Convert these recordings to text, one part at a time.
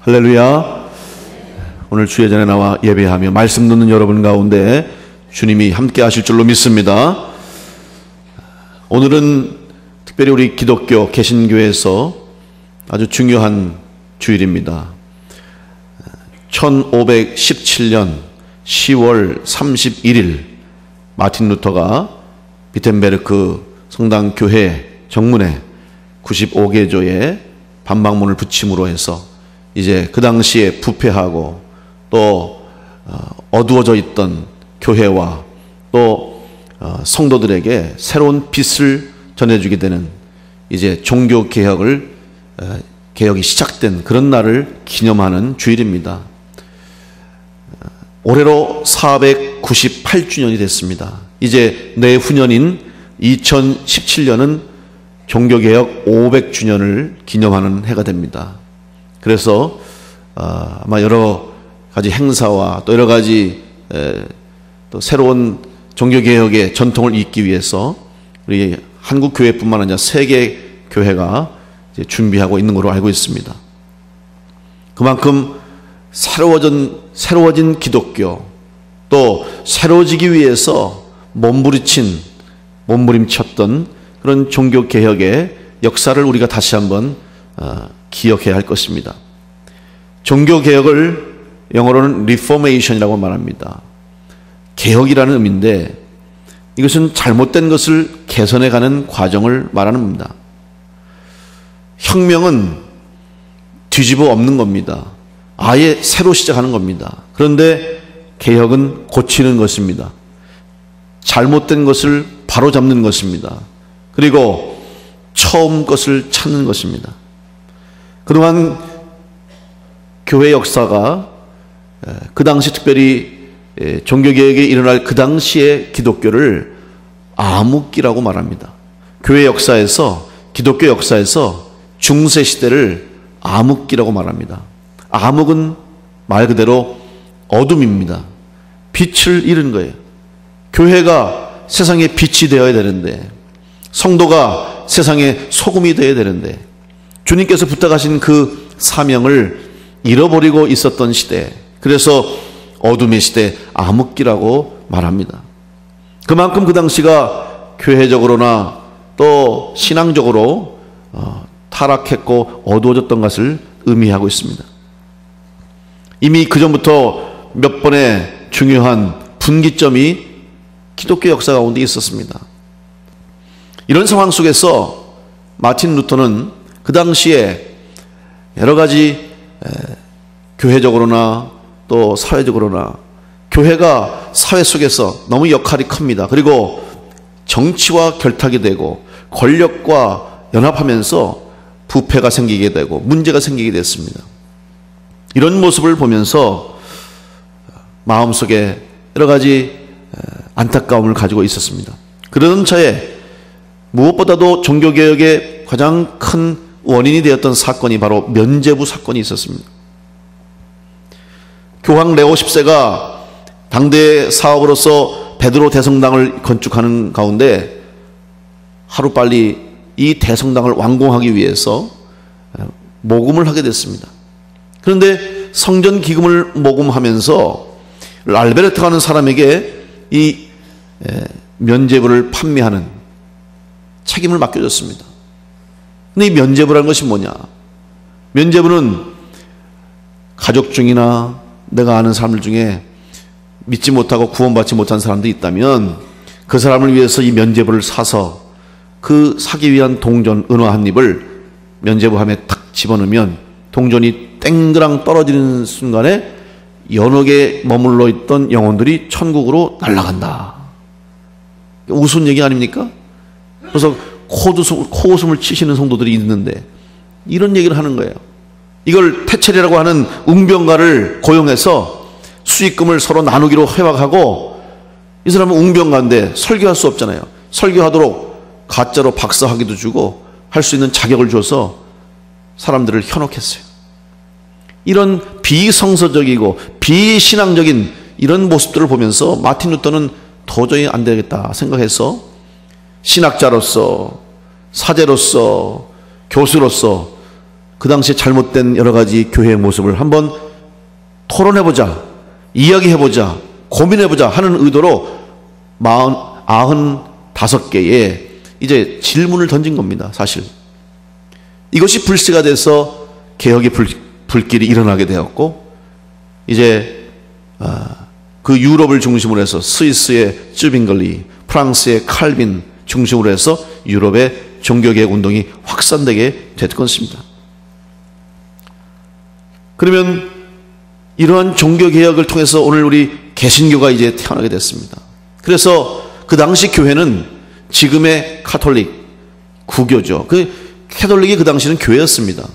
할렐루야. 오늘 주의 전에 나와 예배하며 말씀 듣는 여러분 가운데 주님이 함께 하실 줄로 믿습니다. 오늘은 특별히 우리 기독교 개신교에서 아주 중요한 주일입니다. 1517년 10월 31일 마틴 루터가 비텐베르크 성당교회 정문에 95개조의 반박문을 붙임으로 해서 이제 그 당시에 부패하고 또 어두워져 있던 교회와 또 성도들에게 새로운 빛을 전해주게 되는 이제 종교 개혁이 시작된 그런 날을 기념하는 주일입니다. 올해로 498주년이 됐습니다. 이제 내후년인 2017년은 종교개혁 500주년을 기념하는 해가 됩니다. 그래서 아마 여러 가지 행사와 또 여러 가지 또 새로운 종교개혁의 전통을 잇기 위해서 우리 한국교회뿐만 아니라 세계 교회가 이제 준비하고 있는 걸로 알고 있습니다. 그만큼 새로워진 기독교, 또 새로워지기 위해서 몸부림쳤던 그런 종교개혁의 역사를 우리가 다시 한번 기억해야 할 것입니다. 종교개혁을 영어로는 리포메이션이라고 말합니다. 개혁이라는 의미인데 이것은 잘못된 것을 개선해가는 과정을 말하는 겁니다. 혁명은 뒤집어 엎는 겁니다. 아예 새로 시작하는 겁니다. 그런데 개혁은 고치는 것입니다. 잘못된 것을 바로잡는 것입니다. 그리고 처음 것을 찾는 것입니다. 그동안 교회 역사가 그 당시 특별히 종교개혁이 일어날 그 당시의 기독교를 암흑기라고 말합니다. 교회 역사에서, 기독교 역사에서 중세시대를 암흑기라고 말합니다. 암흑은 말 그대로 어둠입니다. 빛을 잃은 거예요. 교회가 세상에 빛이 되어야 되는데, 성도가 세상에 소금이 되어야 되는데, 주님께서 부탁하신 그 사명을 잃어버리고 있었던 시대, 그래서 어둠의 시대, 암흑기라고 말합니다. 그만큼 그 당시가 교회적으로나 또 신앙적으로 타락했고 어두워졌던 것을 의미하고 있습니다. 이미 그전부터 몇 번의 중요한 분기점이 기독교 역사 가운데 있었습니다. 이런 상황 속에서 마틴 루터는 그 당시에 여러 가지 교회적으로나 또 사회적으로나 교회가 사회 속에서 너무 역할이 큽니다. 그리고 정치와 결탁이 되고 권력과 연합하면서 부패가 생기게 되고 문제가 생기게 됐습니다. 이런 모습을 보면서 마음속에 여러 가지 안타까움을 가지고 있었습니다. 그러던 차에 무엇보다도 종교개혁의 가장 큰 원인이 되었던 사건이 바로 면죄부 사건이 있었습니다. 교황 레오 10세가 당대의 사업으로서 베드로 대성당을 건축하는 가운데 하루빨리 이 대성당을 완공하기 위해서 모금을 하게 됐습니다. 그런데 성전 기금을 모금하면서 알베르트라는 사람에게 이 면죄부를 판매하는 책임을 맡겨졌습니다. 근데 이 면죄부라는 것이 뭐냐? 면죄부는 가족 중이나 내가 아는 사람들 중에 믿지 못하고 구원받지 못한 사람도 있다면 그 사람을 위해서 이 면죄부를 사서 그 사기 위한 동전 은화 한 입을 면죄부함에 탁 집어넣으면 동전이 땡그랑 떨어지는 순간에 연옥에 머물러 있던 영혼들이 천국으로 날아간다. 우스운 얘기 아닙니까? 그래서 코웃음을 치시는 성도들이 있는데 이런 얘기를 하는 거예요. 이걸 태첼이라고 하는 웅병가를 고용해서 수익금을 서로 나누기로 협약하고, 이 사람은 웅병가인데 설교할 수 없잖아요. 설교하도록 가짜로 박사학위도 주고 할 수 있는 자격을 줘서 사람들을 현혹했어요. 이런 비성서적이고 비신앙적인 이런 모습들을 보면서 마틴 루터는 도저히 안 되겠다 생각해서 신학자로서, 사제로서, 교수로서 그 당시에 잘못된 여러 가지 교회의 모습을 한번 토론해보자, 이야기해보자, 고민해보자 하는 의도로 95개의 이제 질문을 던진 겁니다. 사실 이것이 불씨가 돼서 개혁의 불길이 일어나게 되었고, 이제 그 유럽을 중심으로 해서 스위스의 쯔빙글리, 프랑스의 칼빈 중심으로 해서 유럽의 종교개혁 운동이 확산되게 됐던 것입니다. 그러면 이러한 종교개혁을 통해서 오늘 우리 개신교가 이제 태어나게 됐습니다. 그래서 그 당시 교회는 지금의 카톨릭, 구교죠. 그 캐톨릭이 그 당시는 교회였습니다.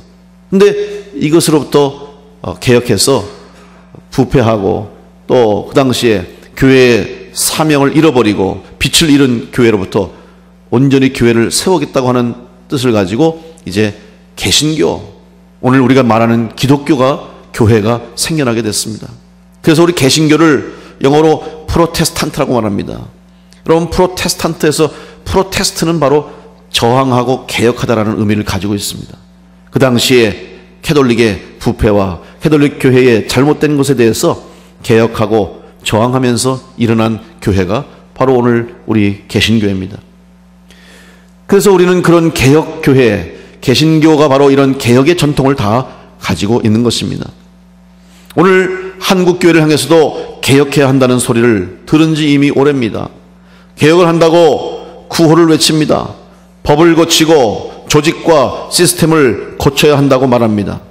근데 이것으로부터 개혁해서 부패하고 또 그 당시에 교회의 사명을 잃어버리고 빛을 잃은 교회로부터 온전히 교회를 세우겠다고 하는 뜻을 가지고 이제 개신교, 오늘 우리가 말하는 기독교가, 교회가 생겨나게 됐습니다. 그래서 우리 개신교를 영어로 프로테스탄트라고 말합니다. 여러분, 프로테스탄트에서 프로테스트는 바로 저항하고 개혁하다라는 의미를 가지고 있습니다. 그 당시에 캐톨릭의 부패와 캐톨릭 교회의 잘못된 것에 대해서 개혁하고 저항하면서 일어난 교회가 바로 오늘 우리 개신교회입니다. 그래서 우리는 그런 개혁교회, 개신교가 바로 이런 개혁의 전통을 다 가지고 있는 것입니다. 오늘 한국교회를 향해서도 개혁해야 한다는 소리를 들은 지 이미 오래입니다. 개혁을 한다고 구호를 외칩니다. 법을 고치고 조직과 시스템을 고쳐야 한다고 말합니다.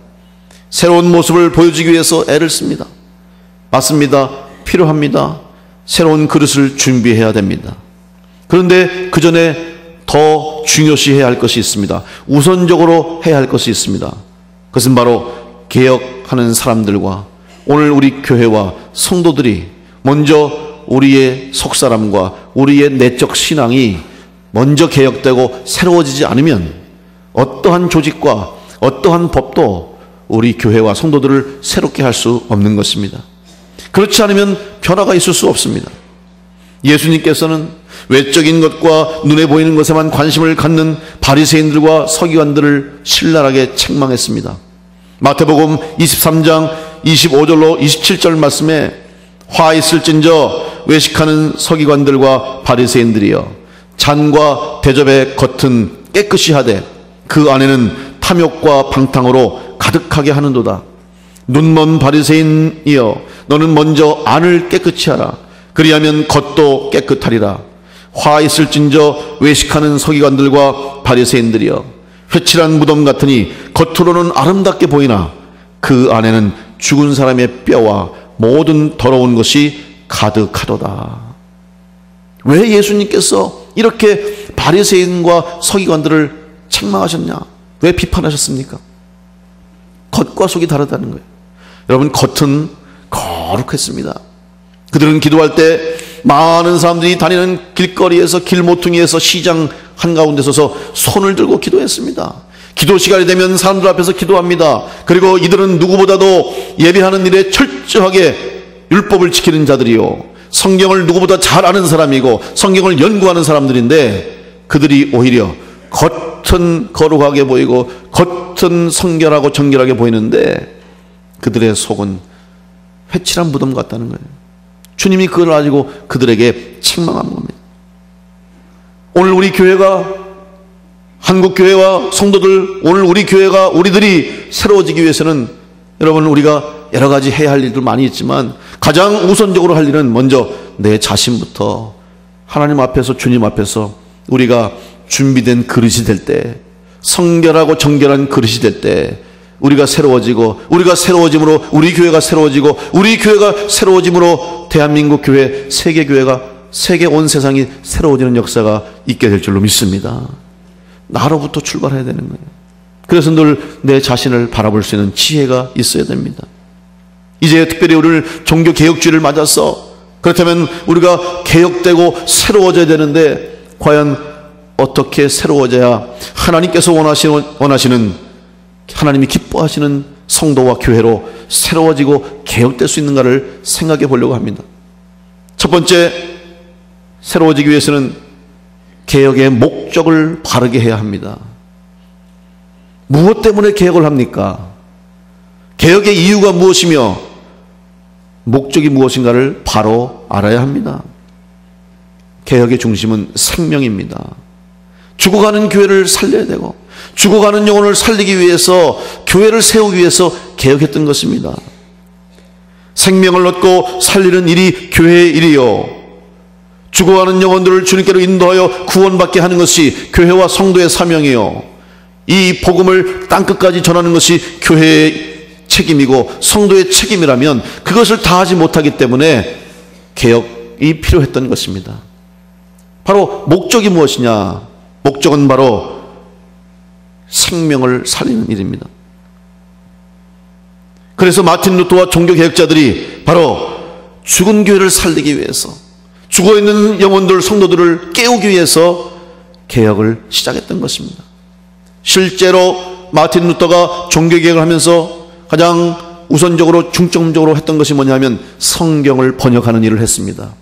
새로운 모습을 보여주기 위해서 애를 씁니다. 맞습니다. 필요합니다. 새로운 그릇을 준비해야 됩니다. 그런데 그 전에 더 중요시해야 할 것이 있습니다. 우선적으로 해야 할 것이 있습니다. 그것은 바로 개혁하는 사람들과 오늘 우리 교회와 성도들이 먼저 우리의 속사람과 우리의 내적 신앙이 먼저 개혁되고 새로워지지 않으면 어떠한 조직과 어떠한 법도 우리 교회와 성도들을 새롭게 할 수 없는 것입니다. 그렇지 않으면 변화가 있을 수 없습니다. 예수님께서는 외적인 것과 눈에 보이는 것에만 관심을 갖는 바리새인들과 서기관들을 신랄하게 책망했습니다. 마태복음 23장 25절로 27절 말씀에 화 있을진저 외식하는 서기관들과 바리새인들이여, 잔과 대접의 겉은 깨끗이 하되 그 안에는 탐욕과 방탕으로 가득하게 하는도다. 눈먼 바리새인이여, 너는 먼저 안을 깨끗이 하라. 그리하면 겉도 깨끗하리라. 화 있을진저 외식하는 서기관들과 바리새인들이여, 회칠한 무덤 같으니 겉으로는 아름답게 보이나 그 안에는 죽은 사람의 뼈와 모든 더러운 것이 가득하도다. 왜 예수님께서 이렇게 바리새인과 서기관들을 책망하셨냐? 왜 비판하셨습니까? 겉과 속이 다르다는 거예요. 여러분, 겉은 거룩했습니다. 그들은 기도할 때 많은 사람들이 다니는 길거리에서, 길모퉁이에서, 시장 한가운데 서서 손을 들고 기도했습니다. 기도 시간이 되면 사람들 앞에서 기도합니다. 그리고 이들은 누구보다도 예배하는 일에 철저하게 율법을 지키는 자들이요, 성경을 누구보다 잘 아는 사람이고 성경을 연구하는 사람들인데, 그들이 오히려 겉은 거룩하게 보이고 겉은 성결하고 정결하게 보이는데 그들의 속은 회칠한 무덤 같다는 거예요. 주님이 그걸 가지고 그들에게 책망하는 겁니다. 오늘 우리 교회가, 한국교회와 성도들, 오늘 우리 교회가, 우리들이 새로워지기 위해서는 여러분, 우리가 여러 가지 해야 할 일도 많이 있지만 가장 우선적으로 할 일은 먼저 내 자신부터 하나님 앞에서, 주님 앞에서 우리가 준비된 그릇이 될 때, 성결하고 정결한 그릇이 될 때 우리가 새로워지고, 우리가 새로워짐으로 우리 교회가 새로워지고, 우리 교회가 새로워짐으로 대한민국 교회, 세계 교회가, 세계 온 세상이 새로워지는 역사가 있게 될 줄로 믿습니다. 나로부터 출발해야 되는 거예요. 그래서 늘 내 자신을 바라볼 수 있는 지혜가 있어야 됩니다. 이제 특별히 오늘 종교개혁주의를 맞아서, 그렇다면 우리가 개혁되고 새로워져야 되는데 과연 어떻게 새로워져야 하나님께서 원하시는, 하나님이 기뻐하시는 성도와 교회로 새로워지고 개혁될 수 있는가를 생각해 보려고 합니다. 첫 번째, 새로워지기 위해서는 개혁의 목적을 바르게 해야 합니다. 무엇 때문에 개혁을 합니까? 개혁의 이유가 무엇이며 목적이 무엇인가를 바로 알아야 합니다. 개혁의 중심은 생명입니다. 죽어가는 교회를 살려야 되고 죽어가는 영혼을 살리기 위해서, 교회를 세우기 위해서 개혁했던 것입니다. 생명을 얻고 살리는 일이 교회의 일이요, 죽어가는 영혼들을 주님께로 인도하여 구원받게 하는 것이 교회와 성도의 사명이요, 이 복음을 땅끝까지 전하는 것이 교회의 책임이고 성도의 책임이라면 그것을 다하지 못하기 때문에 개혁이 필요했던 것입니다. 바로 목적이 무엇이냐? 목적은 바로 생명을 살리는 일입니다. 그래서 마틴 루터와 종교개혁자들이 바로 죽은 교회를 살리기 위해서, 죽어있는 영혼들, 성도들을 깨우기 위해서 개혁을 시작했던 것입니다. 실제로 마틴 루터가 종교개혁을 하면서 가장 우선적으로 중점적으로 했던 것이 뭐냐면 성경을 번역하는 일을 했습니다.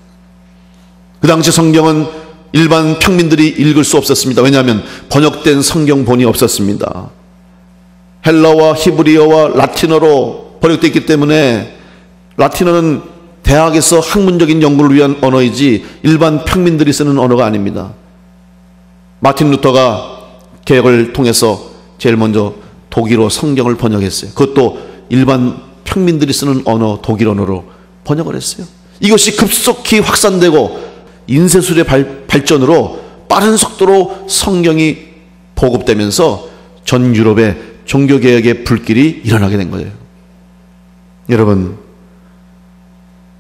그 당시 성경은 일반 평민들이 읽을 수 없었습니다. 왜냐하면 번역된 성경본이 없었습니다. 헬라와 히브리어와 라틴어로 번역되어 있기 때문에, 라틴어는 대학에서 학문적인 연구를 위한 언어이지 일반 평민들이 쓰는 언어가 아닙니다. 마틴 루터가 개혁을 통해서 제일 먼저 독일어 성경을 번역했어요. 그것도 일반 평민들이 쓰는 언어, 독일 언어로 번역을 했어요. 이것이 급속히 확산되고 인쇄술의 발전으로 빠른 속도로 성경이 보급되면서 전 유럽의 종교개혁의 불길이 일어나게 된 거예요. 여러분,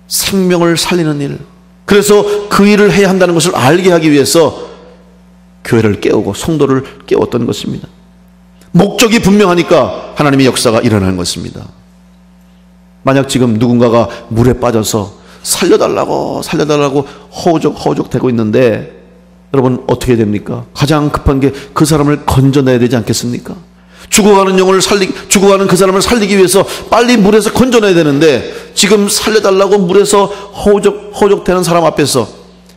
생명을 살리는 일, 그래서 그 일을 해야 한다는 것을 알게 하기 위해서 교회를 깨우고 성도를 깨웠던 것입니다. 목적이 분명하니까 하나님의 역사가 일어나는 것입니다. 만약 지금 누군가가 물에 빠져서 살려달라고 허우적 되고 있는데 여러분 어떻게 됩니까? 가장 급한 게 그 사람을 건져내야 되지 않겠습니까? 죽어가는 영혼을 죽어가는 그 사람을 살리기 위해서 빨리 물에서 건져내야 되는데, 지금 살려달라고 물에서 허우적 되는 사람 앞에서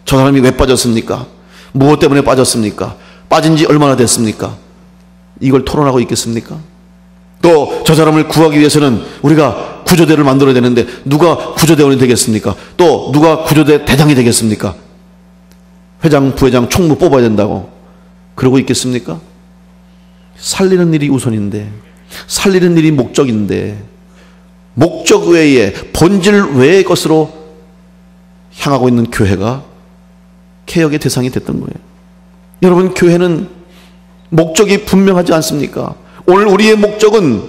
저 사람이 왜 빠졌습니까? 무엇 때문에 빠졌습니까? 빠진 지 얼마나 됐습니까? 이걸 토론하고 있겠습니까? 또 저 사람을 구하기 위해서는 우리가 구조대를 만들어야 되는데 누가 구조대원이 되겠습니까? 또 누가 구조대 대장이 되겠습니까? 회장, 부회장, 총무 뽑아야 된다고 그러고 있겠습니까? 살리는 일이 우선인데, 살리는 일이 목적인데, 목적 외에 본질 외의 것으로 향하고 있는 교회가 개혁의 대상이 됐던 거예요. 여러분, 교회는 목적이 분명하지 않습니까? 오늘 우리의 목적은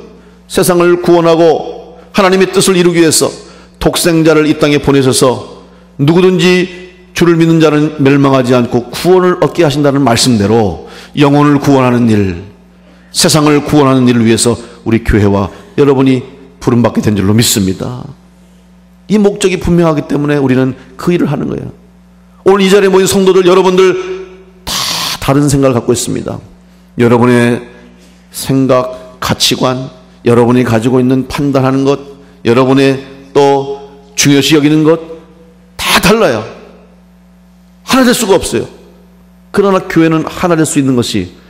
세상을 구원하고 하나님의 뜻을 이루기 위해서 독생자를 이 땅에 보내셔서 누구든지 주를 믿는 자는 멸망하지 않고 구원을 얻게 하신다는 말씀대로 영혼을 구원하는 일, 세상을 구원하는 일을 위해서 우리 교회와 여러분이 부름받게 된 줄로 믿습니다. 이 목적이 분명하기 때문에 우리는 그 일을 하는 거예요. 오늘 이 자리에 모인 성도들, 여러분들 다 다른 생각을 갖고 있습니다. 여러분의 생각, 가치관, 여러분이 가지고 있는 판단하는 것, 여러분의 또 중요시 여기는 것 다 달라요. 하나 될 수가 없어요. 그러나 교회는 하나 될 수 있는 것이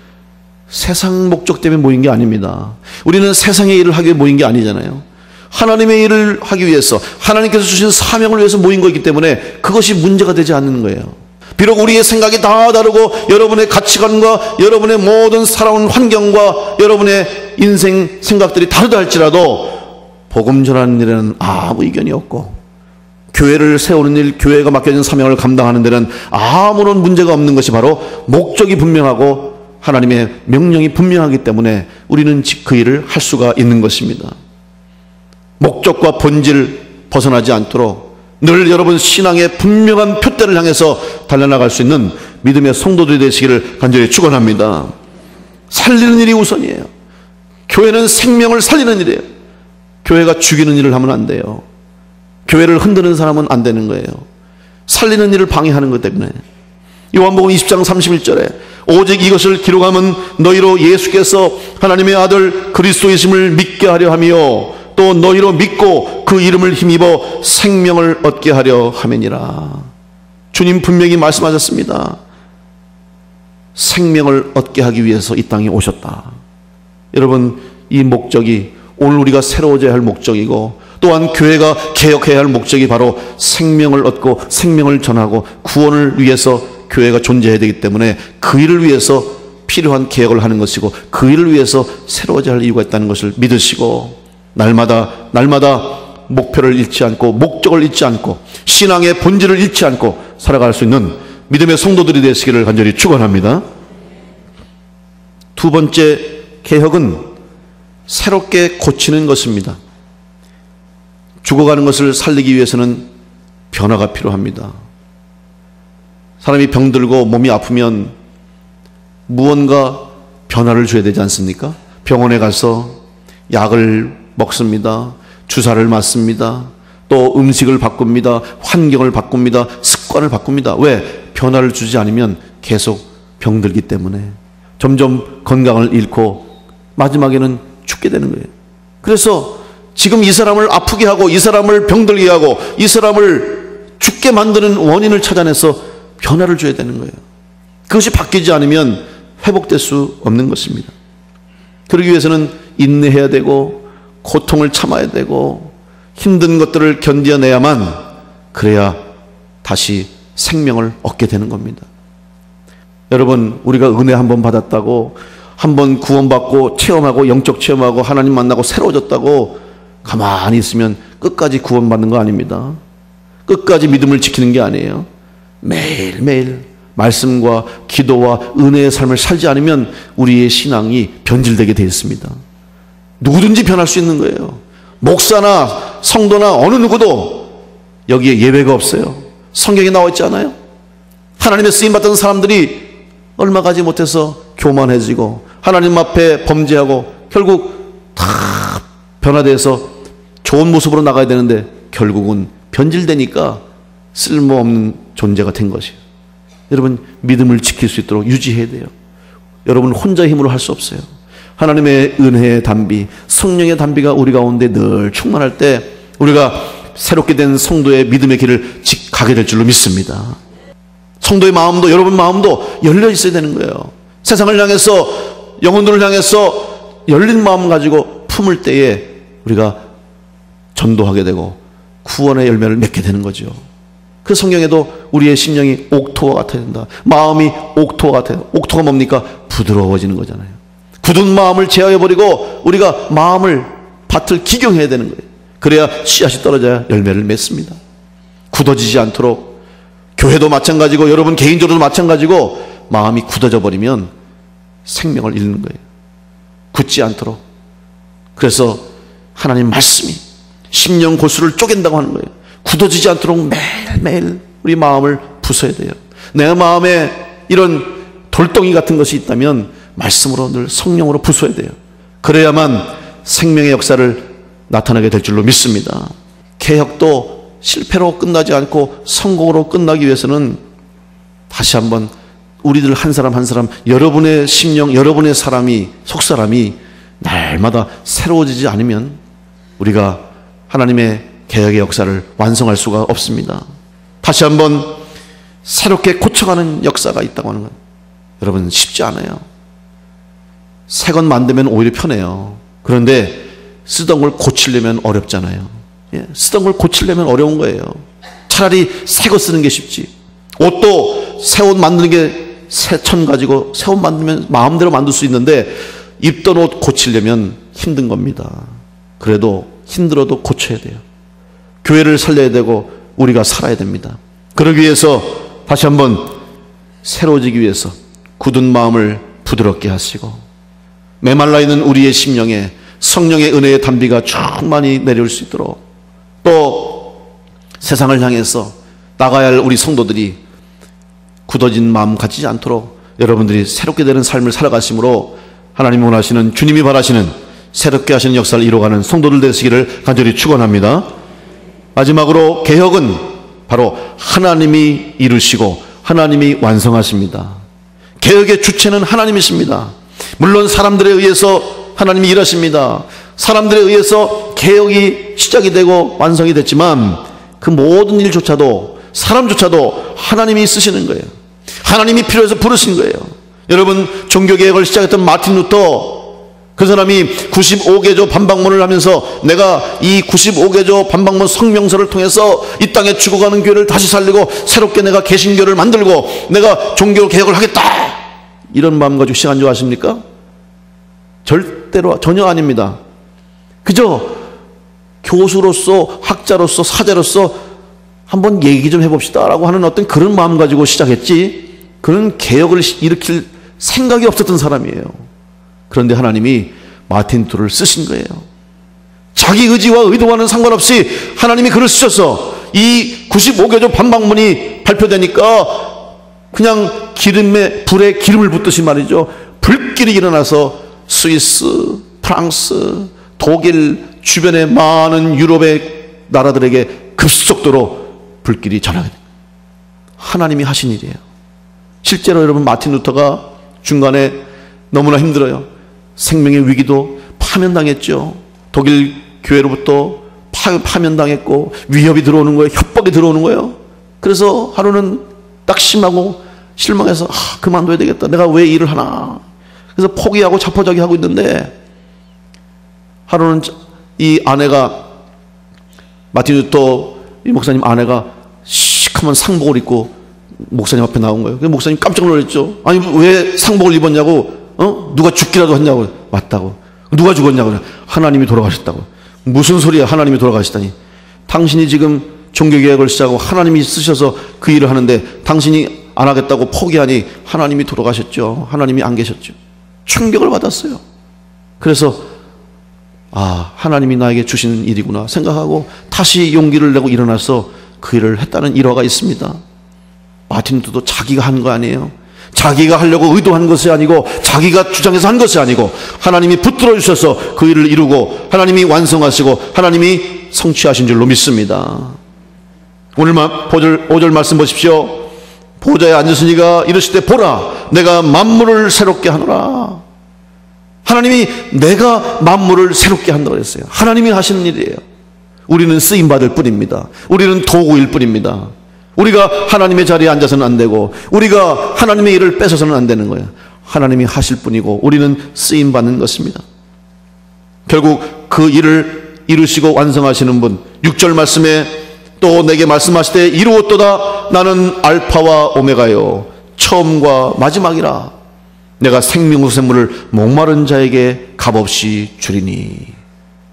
세상 목적 때문에 모인 게 아닙니다. 우리는 세상의 일을 하기 위해 모인 게 아니잖아요. 하나님의 일을 하기 위해서, 하나님께서 주신 사명을 위해서 모인 거기 때문에 그것이 문제가 되지 않는 거예요. 비록 우리의 생각이 다 다르고 여러분의 가치관과 여러분의 모든 살아온 환경과 여러분의 인생 생각들이 다르다 할지라도 복음 전하는 일에는 아무 이견이 없고, 교회를 세우는 일, 교회가 맡겨진 사명을 감당하는 데는 아무런 문제가 없는 것이 바로 목적이 분명하고 하나님의 명령이 분명하기 때문에 우리는 그 일을 할 수가 있는 것입니다. 목적과 본질 벗어나지 않도록 늘 여러분 신앙의 분명한 표대를 향해서 달려나갈 수 있는 믿음의 성도들이 되시기를 간절히 축원합니다. 살리는 일이 우선이에요. 교회는 생명을 살리는 일이에요. 교회가 죽이는 일을 하면 안 돼요. 교회를 흔드는 사람은 안 되는 거예요. 살리는 일을 방해하는 것 때문에. 요한복음 20장 31절에 오직 이것을 기록하면 너희로 예수께서 하나님의 아들 그리스도이심을 믿게 하려 하며 또 너희로 믿고 그 이름을 힘입어 생명을 얻게 하려 함이니라. 주님 분명히 말씀하셨습니다. 생명을 얻게 하기 위해서 이 땅에 오셨다. 여러분, 이 목적이 오늘 우리가 새로워져야 할 목적이고, 또한 교회가 개혁해야 할 목적이 바로 생명을 얻고 생명을 전하고 구원을 위해서 교회가 존재해야 되기 때문에 그 일을 위해서 필요한 개혁을 하는 것이고, 그 일을 위해서 새로워져야 할 이유가 있다는 것을 믿으시고, 날마다 목표를 잃지 않고 목적을 잃지 않고 신앙의 본질을 잃지 않고 살아갈 수 있는 믿음의 성도들이 되시기를 간절히 축원합니다. 두 번째 개혁은 새롭게 고치는 것입니다. 죽어가는 것을 살리기 위해서는 변화가 필요합니다. 사람이 병들고 몸이 아프면 무언가 변화를 줘야 되지 않습니까? 병원에 가서 약을 먹습니다. 주사를 맞습니다. 또 음식을 바꿉니다. 환경을 바꿉니다. 습관을 바꿉니다. 왜? 변화를 주지 않으면 계속 병들기 때문에 점점 건강을 잃고 마지막에는 죽게 되는 거예요. 그래서 지금 이 사람을 아프게 하고 이 사람을 병들게 하고 이 사람을 죽게 만드는 원인을 찾아내서 변화를 줘야 되는 거예요. 그것이 바뀌지 않으면 회복될 수 없는 것입니다. 그러기 위해서는 인내해야 되고 고통을 참아야 되고 힘든 것들을 견뎌내야만, 그래야 다시 생명을 얻게 되는 겁니다. 여러분, 우리가 은혜 한번 받았다고, 한번 구원받고 체험하고 영적 체험하고 하나님 만나고 새로워졌다고 가만히 있으면 끝까지 구원받는 거 아닙니다. 끝까지 믿음을 지키는 게 아니에요. 매일매일 말씀과 기도와 은혜의 삶을 살지 않으면 우리의 신앙이 변질되게 되어 있습니다. 누구든지 변할 수 있는 거예요. 목사나 성도나 어느 누구도 여기에 예외가 없어요. 성경에 나와 있지 않아요? 하나님의 쓰임받던 사람들이 얼마 가지 못해서 교만해지고 하나님 앞에 범죄하고 결국 다 변화돼서 좋은 모습으로 나가야 되는데 결국은 변질되니까 쓸모없는 존재가 된 것이에요. 여러분, 믿음을 지킬 수 있도록 유지해야 돼요. 여러분 혼자 힘으로 할 수 없어요. 하나님의 은혜의 단비, 성령의 단비가 우리 가운데 늘 충만할 때 우리가 새롭게 된 성도의 믿음의 길을 가게 될 줄로 믿습니다. 성도의 마음도, 여러분 마음도 열려 있어야 되는 거예요. 세상을 향해서, 영혼들을 향해서 열린 마음 가지고 품을 때에 우리가 전도하게 되고 구원의 열매를 맺게 되는 거죠. 그 성경에도 우리의 심령이 옥토와 같아야 된다. 마음이 옥토와 같아요. 옥토가 뭡니까? 부드러워지는 거잖아요. 굳은 마음을 제어해버리고 우리가 마음을, 밭을 기경해야 되는 거예요. 그래야 씨앗이 떨어져야 열매를 맺습니다. 굳어지지 않도록, 교회도 마찬가지고 여러분 개인적으로도 마찬가지고, 마음이 굳어져 버리면 생명을 잃는 거예요. 굳지 않도록. 그래서 하나님 말씀이 심령 골수를 쪼갠다고 하는 거예요. 굳어지지 않도록 매일매일 우리 마음을 부숴야 돼요. 내 마음에 이런 돌덩이 같은 것이 있다면 말씀으로 늘 성령으로 부숴야 돼요. 그래야만 생명의 역사를 나타나게 될 줄로 믿습니다. 개혁도 실패로 끝나지 않고 성공으로 끝나기 위해서는 다시 한번 우리들 한 사람 한 사람, 여러분의 심령, 여러분의 사람이, 속사람이 날마다 새로워지지 않으면 우리가 하나님의 개혁의 역사를 완성할 수가 없습니다. 다시 한번 새롭게 고쳐가는 역사가 있다고 하는 건 여러분 쉽지 않아요. 새 것 만들면 오히려 편해요. 그런데 쓰던 걸 고치려면 어렵잖아요. 쓰던 걸 고치려면 어려운 거예요. 차라리 새 거 쓰는 게 쉽지. 옷도 새 옷 만드는 게 새 천 가지고 새 옷 만들면 마음대로 만들 수 있는데 입던 옷 고치려면 힘든 겁니다. 그래도 힘들어도 고쳐야 돼요. 교회를 살려야 되고 우리가 살아야 됩니다. 그러기 위해서 다시 한번 새로워지기 위해서 굳은 마음을 부드럽게 하시고 메말라 있는 우리의 심령에 성령의 은혜의 단비가 충만히 내려올 수 있도록, 또 세상을 향해서 나가야 할 우리 성도들이 굳어진 마음 갖지 않도록 여러분들이 새롭게 되는 삶을 살아가심으로 하나님이 원하시는, 주님이 바라시는 새롭게 하시는 역사를 이루어가는 성도들 되시기를 간절히 축원합니다. 마지막으로 개혁은 바로 하나님이 이루시고 하나님이 완성하십니다. 개혁의 주체는 하나님이십니다. 물론 사람들에 의해서 하나님이 일하십니다. 사람들에 의해서 개혁이 시작이 되고 완성이 됐지만 그 모든 일조차도, 사람조차도 하나님이 쓰시는 거예요. 하나님이 필요해서 부르신 거예요. 여러분, 종교개혁을 시작했던 마틴 루터, 그 사람이 95개조 반박문을 하면서 내가 이 95개조 반박문 성명서를 통해서 이 땅에 죽어가는 교회를 다시 살리고 새롭게 내가 개신교를 만들고 내가 종교 개혁을 하겠다, 이런 마음 가지고 시작한 줄 아십니까? 절대로 전혀 아닙니다. 그저 교수로서, 학자로서, 사자로서 한번 얘기 좀 해봅시다 라고 하는 어떤 그런 마음 가지고 시작했지, 그런 개혁을 일으킬 생각이 없었던 사람이에요. 그런데 하나님이 마틴 루터를 쓰신 거예요. 자기 의지와 의도와는 상관없이 하나님이 그를 쓰셔서 이 95개조 반박문이 발표되니까 그냥 불에 기름을 붓듯이 말이죠, 불길이 일어나서 스위스, 프랑스, 독일 주변의 많은 유럽의 나라들에게 급속도로 불길이 전하게 됩니다. 하나님이 하신 일이에요. 실제로 여러분, 마틴 루터가 중간에 너무나 힘들어요. 생명의 위기도, 파면당했죠. 독일 교회로부터 파면당했고 위협이 들어오는 거예요. 협박이 들어오는 거예요. 그래서 하루는 낙심하고 실망해서 그만둬야 되겠다, 내가 왜 일을 하나. 그래서 포기하고 자포자기하고 있는데, 하루는 이 아내가, 마틴 루터 이 목사님 아내가 시커먼 상복을 입고 목사님 앞에 나온 거예요. 목사님 깜짝 놀랐죠. 아니 왜 상복을 입었냐고. 누가 죽기라도 했냐고. 맞다고. 누가 죽었냐고. 하나님이 돌아가셨다고. 무슨 소리야, 하나님이 돌아가시다니. 당신이 지금 종교개혁을 시작하고 하나님이 쓰셔서 그 일을 하는데 당신이 안 하겠다고 포기하니 하나님이 돌아가셨죠. 하나님이 안 계셨죠. 충격을 받았어요. 그래서 하나님이 나에게 주시는 일이구나 생각하고 다시 용기를 내고 일어나서 그 일을 했다는 일화가 있습니다. 마틴 루터도 자기가 한 거 아니에요. 자기가 하려고 의도한 것이 아니고, 자기가 주장해서 한 것이 아니고, 하나님이 붙들어 주셔서 그 일을 이루고 하나님이 완성하시고 하나님이 성취하신 줄로 믿습니다. 오늘 5절 말씀 보십시오. 보좌에 앉으시니가 이르실 때 보라, 내가 만물을 새롭게 하노라. 하나님이 내가 만물을 새롭게 한다고 했어요. 하나님이 하시는 일이에요. 우리는 쓰임받을 뿐입니다. 우리는 도구일 뿐입니다. 우리가 하나님의 자리에 앉아서는 안 되고, 우리가 하나님의 일을 뺏어서는 안 되는 거예요. 하나님이 하실 뿐이고 우리는 쓰임받는 것입니다. 결국 그 일을 이루시고 완성하시는 분, 6절 말씀에 또 내게 말씀하시되 이루었도다, 나는 알파와 오메가요 처음과 마지막이라. 내가 생명수샘물을 목마른 자에게 값없이 주리니.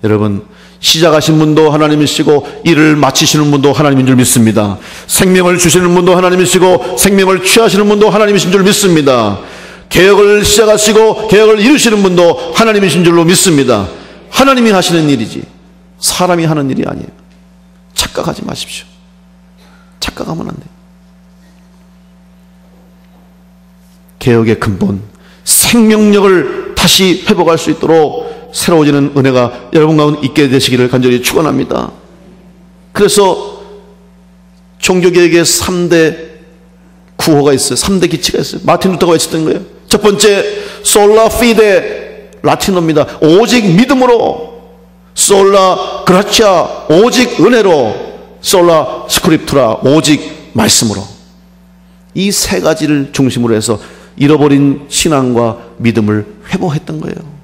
여러분, 시작하신 분도 하나님이시고 일을 마치시는 분도 하나님인 줄 믿습니다. 생명을 주시는 분도 하나님이시고 생명을 취하시는 분도 하나님이신 줄 믿습니다. 개혁을 시작하시고 개혁을 이루시는 분도 하나님이신 줄로 믿습니다. 하나님이 하시는 일이지 사람이 하는 일이 아니에요. 착각하지 마십시오. 착각하면 안 돼요. 개혁의 근본, 생명력을 다시 회복할 수 있도록 새로워지는 은혜가 여러분 가운데 있게 되시기를 간절히 축원합니다. 그래서 종교개혁의 3대 구호가 있어요. 3대 기치가 있어요. 마틴 루터가 외쳤던 거예요. 첫 번째, 솔라 피데, 라틴어입니다. 오직 믿음으로. 솔라 그라치아, 오직 은혜로. 솔라 스크립투라, 오직 말씀으로. 이 세 가지를 중심으로 해서 잃어버린 신앙과 믿음을 회복했던 거예요.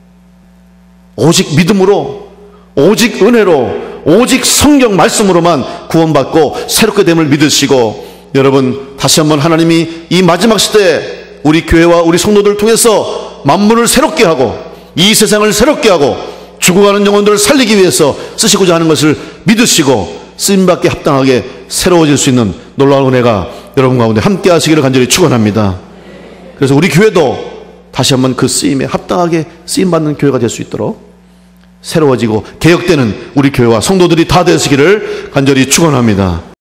오직 믿음으로, 오직 은혜로, 오직 성경 말씀으로만 구원받고 새롭게 됨을 믿으시고, 여러분 다시 한번 하나님이 이 마지막 시대에 우리 교회와 우리 성도들을 통해서 만물을 새롭게 하고 이 세상을 새롭게 하고 죽어가는 영혼들을 살리기 위해서 쓰시고자 하는 것을 믿으시고 쓰임받게 합당하게 새로워질 수 있는 놀라운 은혜가 여러분 가운데 함께 하시기를 간절히 축원합니다. 그래서 우리 교회도 다시 한번 그 쓰임에 합당하게 쓰임받는 교회가 될 수 있도록 새로워지고 개혁되는 우리 교회와 성도들이 다 되시기를 간절히 축원합니다.